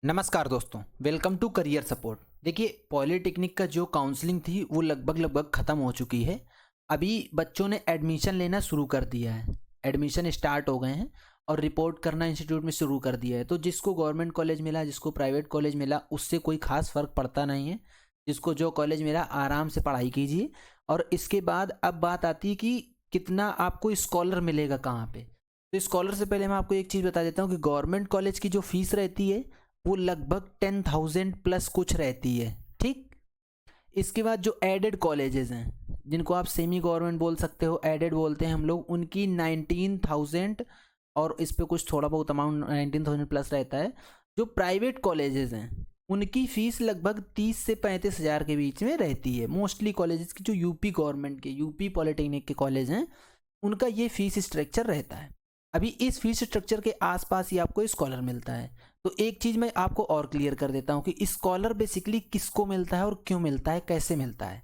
नमस्कार दोस्तों, welcome to career support. देखिए, पॉलिटेक्निक का जो काउंसलिंग थी वो लगभग ख़त्म हो चुकी है। अभी बच्चों ने एडमिशन लेना शुरू कर दिया है। एडमिशन स्टार्ट हो गए हैं और रिपोर्ट करना इंस्टीट्यूट में शुरू कर दिया है। तो जिसको गवर्नमेंट कॉलेज मिला, जिसको प्राइवेट कॉलेज मिला, उससे कोई ख़ास फ़र्क पड़ता नहीं है। जिसको जो कॉलेज मिला आराम से पढ़ाई कीजिए। और इसके बाद अब बात आती है कि कितना आपको स्कॉलर मिलेगा कहाँ पे। तो स्कॉलर से पहले मैं आपको एक चीज़ बता देता हूँ कि गवर्नमेंट कॉलेज की जो फ़ीस रहती है वो लगभग 10,000 प्लस कुछ रहती है। ठीक। इसके बाद जो एडेड कॉलेजेस हैं, जिनको आप सेमी गवर्नमेंट बोल सकते हो, एडेड बोलते हैं हम लोग, उनकी 19,000 और इस पे कुछ थोड़ा बहुत अमाउंट 19,000 प्लस रहता है। जो प्राइवेट कॉलेजेस हैं उनकी फ़ीस लगभग 30 से 35,000 के बीच में रहती है। मोस्टली कॉलेजेस की जो यूपी गवर्नमेंट के, यूपी पॉलिटेक्निक के कॉलेज हैं, उनका ये फ़ीस स्ट्रक्चर रहता है। अभी इस फीस स्ट्रक्चर के आसपास ही आपको स्कॉलर मिलता है। तो एक चीज़ मैं आपको और क्लियर कर देता हूँ कि स्कॉलर बेसिकली किसको मिलता है और क्यों मिलता है, कैसे मिलता है।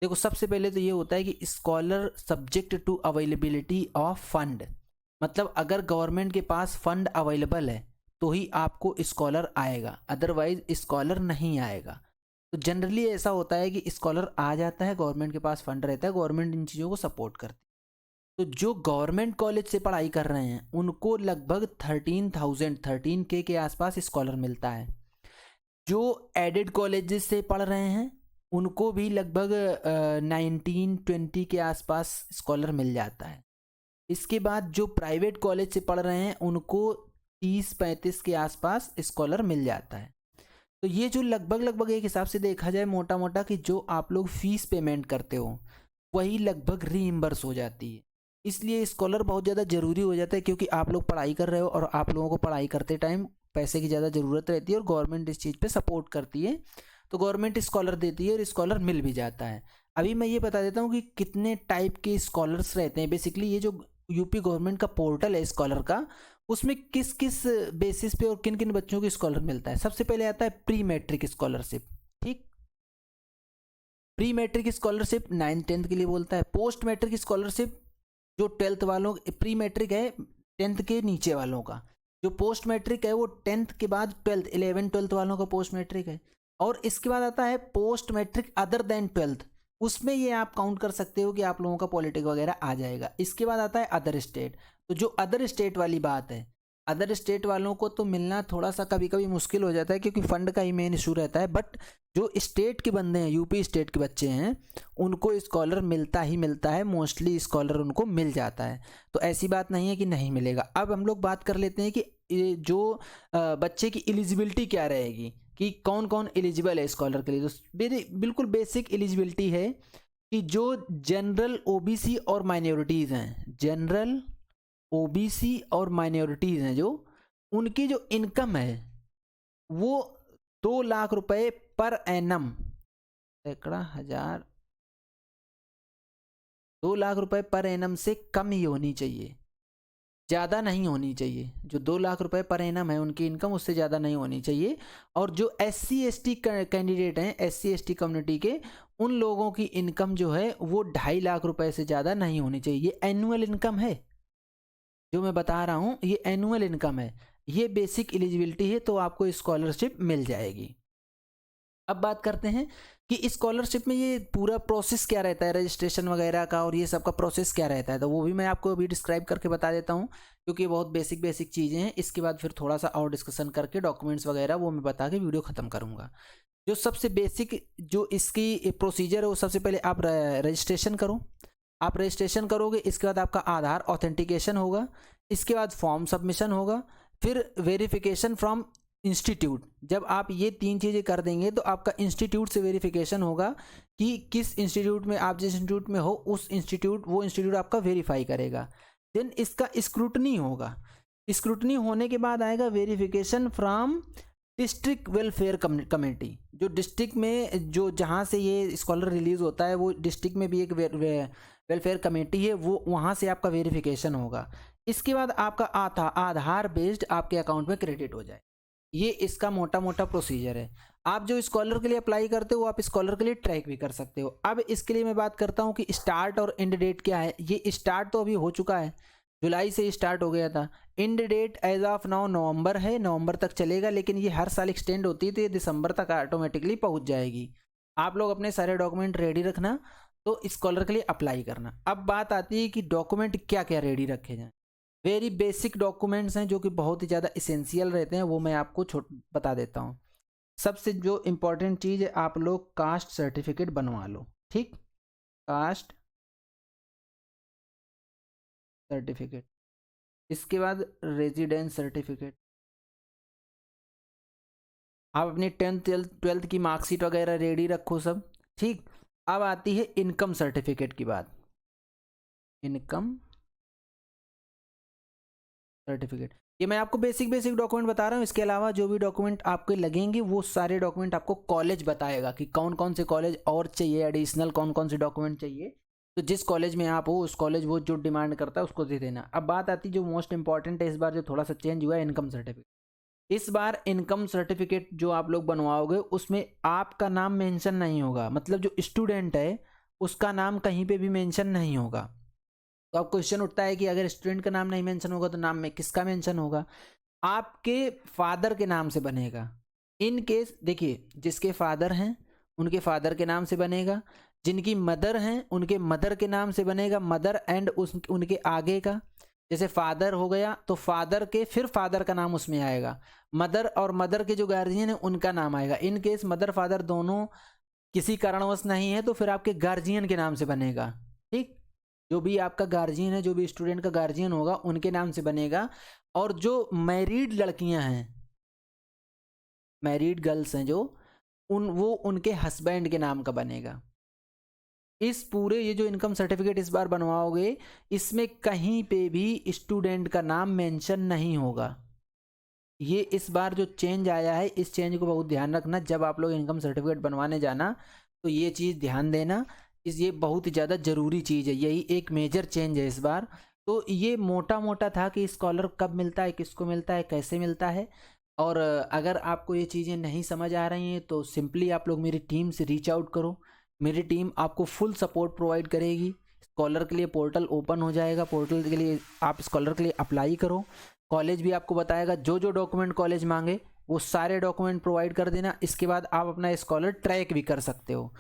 देखो, सबसे पहले तो ये होता है कि scholar subject to availability of fund. मतलब अगर गवर्नमेंट के पास फंड अवेलेबल है तो ही आपको स्कॉलर आएगा, अदरवाइज स्कॉलर नहीं आएगा। तो जनरली ऐसा होता है कि स्कॉलर आ जाता है, गवर्नमेंट के पास फंड रहता है, गवर्नमेंट इन चीज़ों को सपोर्ट करती है। तो जो गवर्नमेंट कॉलेज से पढ़ाई कर रहे हैं उनको लगभग 13K के आसपास स्कॉलर मिलता है। जो एडेड कॉलेजेस से पढ़ रहे हैं उनको भी लगभग 19-20 के आसपास स्कॉलर मिल जाता है। इसके बाद जो प्राइवेट कॉलेज से पढ़ रहे हैं उनको 30-35 के आसपास स्कॉलर मिल जाता है। तो ये जो लगभग एक हिसाब से देखा जाए मोटा मोटा कि जो आप लोग फीस पेमेंट करते हो वही लगभग रीइम्बर्स हो जाती है। इसलिए स्कॉलर बहुत ज़्यादा ज़रूरी हो जाता है, क्योंकि आप लोग पढ़ाई कर रहे हो और आप लोगों को पढ़ाई करते टाइम पैसे की ज़्यादा ज़रूरत रहती है और गवर्नमेंट इस चीज़ पे सपोर्ट करती है। तो गवर्नमेंट स्कॉलर देती है और स्कॉलर मिल भी जाता है। अभी मैं ये बता देता हूँ कि कितने टाइप के स्कॉलर्स रहते हैं। बेसिकली ये जो यूपी गवर्नमेंट का पोर्टल है स्कॉलर का, उसमें किस किस बेसिस पे और किन किन बच्चों को स्कॉलर मिलता है। सबसे पहले आता है प्री मैट्रिक स्कॉलरशिप। ठीक। प्री मैट्रिक स्कॉलरशिप 9th-10th के लिए बोलता है। पोस्ट मैट्रिक स्कॉलरशिप जो 12th वालों, प्री मैट्रिक है 10th के नीचे वालों का। जो पोस्ट मैट्रिक है वो 10th के बाद 12th 11-12th वालों का पोस्ट मैट्रिक है। और इसके बाद आता है post matric other than 12th। उसमें ये आप काउंट कर सकते हो कि आप लोगों का पॉलिटिक वगैरह आ जाएगा। इसके बाद आता है अदर स्टेट। तो जो अदर स्टेट वाली बात है, अदर स्टेट वालों को तो मिलना थोड़ा सा कभी कभी मुश्किल हो जाता है, क्योंकि फंड का ही मेन इशू रहता है। बट जो स्टेट के बंदे हैं, यूपी स्टेट के बच्चे हैं, उनको स्कॉलर मिलता ही मिलता है। मोस्टली स्कॉलर उनको मिल जाता है। तो ऐसी बात नहीं है कि नहीं मिलेगा। अब हम लोग बात कर लेते हैं कि जो बच्चे की एलिजिबिलिटी क्या रहेगी, कि कौन कौन एलिजिबल है स्कॉलर के लिए। तो बिल्कुल बेसिक एलिजिबिलिटी है कि जो जनरल ओबीसी और माइनॉरिटीज़ हैं, जनरल ओबीसी और माइनॉरिटीज़ हैं, जो उनकी जो इनकम है वो 2 लाख रुपए पर एनम, सैकड़ा हजार, 2 लाख रुपए पर एनम से कम ही होनी चाहिए, ज़्यादा नहीं होनी चाहिए। जो 2 लाख रुपए पर एनम है उनकी इनकम, उससे ज़्यादा नहीं होनी चाहिए। और जो SC ST कैंडिडेट हैं, SC ST कम्युनिटी के, उन लोगों की इनकम जो है वो 2.5 लाख रुपए से ज़्यादा नहीं होनी चाहिए। ये एनुअल इनकम है, जो मैं बता रहा हूँ ये एनुअल इनकम है। ये बेसिक एलिजिबिलिटी है, तो आपको स्कॉलरशिप मिल जाएगी। अब बात करते हैं कि स्कॉलरशिप में ये पूरा प्रोसेस क्या रहता है, रजिस्ट्रेशन वगैरह का, और ये सब का प्रोसेस क्या रहता है। तो वो भी मैं आपको अभी डिस्क्राइब करके बता देता हूँ, क्योंकि बहुत बेसिक चीज़ें हैं। इसके बाद फिर थोड़ा सा और डिस्कशन करके डॉक्यूमेंट्स वगैरह वो मैं बता के वीडियो ख़त्म करूँगा। जो सबसे बेसिक जो इसकी प्रोसीजर है, वो सबसे पहले आप रजिस्ट्रेशन करो। आप रजिस्ट्रेशन करोगे, इसके बाद आपका आधार ऑथेंटिकेशन होगा, इसके बाद फॉर्म सबमिशन होगा, फिर वेरिफिकेशन फ्रॉम इंस्टीट्यूट। जब आप ये 3 चीज़ें कर देंगे तो आपका इंस्टीट्यूट से वेरिफिकेशन होगा कि किस इंस्टीट्यूट में, आप जिस इंस्टीट्यूट में हो उस इंस्टीट्यूट, वो इंस्टीट्यूट आपका वेरीफाई करेगा। देन इसका स्क्रूटनी होगा। स्क्रूटनी होने के बाद आएगा verification from district welfare committee. जो डिस्ट्रिक्ट में, जो जहाँ से ये स्कॉलर रिलीज़ होता है, वो डिस्ट्रिक्ट में भी एक वेलफेयर कमेटी है, वो वहाँ से आपका वेरिफिकेशन होगा। इसके बाद आपका आधार बेस्ड आपके अकाउंट में क्रेडिट हो जाए। ये इसका मोटा मोटा प्रोसीजर है। आप जो स्कॉलर के लिए अप्लाई करते हो, आप स्कॉलर के लिए ट्रैक भी कर सकते हो। अब इसके लिए मैं बात करता हूँ कि स्टार्ट और एंड डेट क्या है। ये स्टार्ट तो अभी हो चुका है, जुलाई से स्टार्ट हो गया था। End date as of now November है, नवंबर तक चलेगा, लेकिन ये हर साल एक्सटेंड होती है तो ये दिसंबर तक ऑटोमेटिकली पहुंच जाएगी। आप लोग अपने सारे डॉक्यूमेंट रेडी रखना, तो स्कॉलर के लिए अप्लाई करना। अब बात आती है कि डॉक्यूमेंट क्या क्या रेडी रखे जाएं। वेरी बेसिक डॉक्यूमेंट्स हैं जो कि बहुत ही ज़्यादा इसेंशियल रहते हैं, वो मैं आपको बता देता हूँ। सबसे जो इम्पोर्टेंट चीज़ है, आप लोग कास्ट सर्टिफिकेट बनवा लो, ठीक, कास्ट सर्टिफिकेट। इसके बाद रेजिडेंस सर्टिफिकेट। आप अपनी 10th 12th की मार्कशीट वगैरह रेडी रखो सब, ठीक। अब आती है इनकम सर्टिफिकेट की बात। इनकम सर्टिफिकेट, ये मैं आपको बेसिक डॉक्यूमेंट बता रहा हूँ। इसके अलावा जो भी डॉक्यूमेंट आपके लगेंगे वो सारे डॉक्यूमेंट आपको कॉलेज बताएगा कि कौन कौन से कॉलेज और चाहिए, एडिशनल कौन कौन से डॉक्यूमेंट चाहिए। तो जिस कॉलेज में आप हो उस कॉलेज वो जो डिमांड करता है उसको दे देना। अब बात आती है जो मोस्ट इंपॉर्टेंट है, इस बार जो थोड़ा सा चेंज हुआ है, इनकम सर्टिफिकेट। इस बार इनकम सर्टिफिकेट जो आप लोग बनवाओगे उसमें आपका नाम मेंशन नहीं होगा, मतलब जो स्टूडेंट है उसका नाम कहीं पे भी मेंशन नहीं होगा। तो अब क्वेश्चन उठता है कि अगर स्टूडेंट का नाम नहीं मेंशन होगा तो नाम में किसका मेंशन होगा? आपके फादर के नाम से बनेगा। इन केस देखिए, जिसके फादर हैं उनके फादर के नाम से बनेगा, जिनकी मदर हैं उनके मदर के नाम से बनेगा, मदर एंड उनके आगे का। जैसे फादर हो गया तो फादर के फिर फादर का नाम उसमें आएगा, मदर और मदर के जो गार्जियन है उनका नाम आएगा। इन केस मदर फादर दोनों किसी कारणवश नहीं है तो फिर आपके गार्जियन के नाम से बनेगा, ठीक। जो भी आपका गार्जियन है, जो भी स्टूडेंट का गार्जियन होगा उनके नाम से बनेगा। और जो मैरिड लड़कियां हैं, मैरिड गर्ल्स हैं जो, वो उनके हस्बैंड के नाम का बनेगा। इस पूरे ये जो इनकम सर्टिफिकेट इस बार बनवाओगे इसमें कहीं पे भी स्टूडेंट का नाम मेंशन नहीं होगा। ये इस बार जो चेंज आया है, इस चेंज को बहुत ध्यान रखना। जब आप लोग इनकम सर्टिफिकेट बनवाने जाना तो ये चीज़ ध्यान देना, ये बहुत ही ज़्यादा ज़रूरी चीज़ है, यही एक मेजर चेंज है इस बार। तो ये मोटा मोटा था कि स्कॉलर कब मिलता है, किसको मिलता है, कैसे मिलता है। और अगर आपको ये चीज़ें नहीं समझ आ रही हैं तो सिंपली आप लोग मेरी टीम से रीच आउट करो, मेरी टीम आपको फुल सपोर्ट प्रोवाइड करेगी। स्कॉलर के लिए पोर्टल ओपन हो जाएगा, पोर्टल के लिए आप स्कॉलर के लिए अप्लाई करो। कॉलेज भी आपको बताएगा जो जो डॉक्यूमेंट कॉलेज मांगे वो सारे डॉक्यूमेंट प्रोवाइड कर देना। इसके बाद आप अपना स्कॉलर ट्रैक भी कर सकते हो।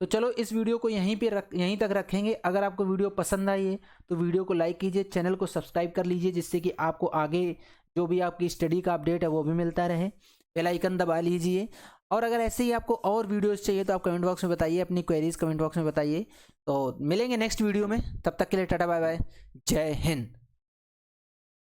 तो चलो इस वीडियो को यहीं तक रखेंगे। अगर आपको वीडियो पसंद आई है तो वीडियो को लाइक कीजिए, चैनल को सब्सक्राइब कर लीजिए, जिससे कि आपको आगे जो भी आपकी स्टडी का अपडेट है वो भी मिलता रहे। बेल आइकन दबा लीजिए। और अगर ऐसे ही आपको और वीडियोस चाहिए तो आप कमेंट बॉक्स में बताइए, अपनी क्वेरीज कमेंट बॉक्स में बताइए। तो मिलेंगे नेक्स्ट वीडियो में, तब तक के लिए टाटा बाय बाय, जय हिंद।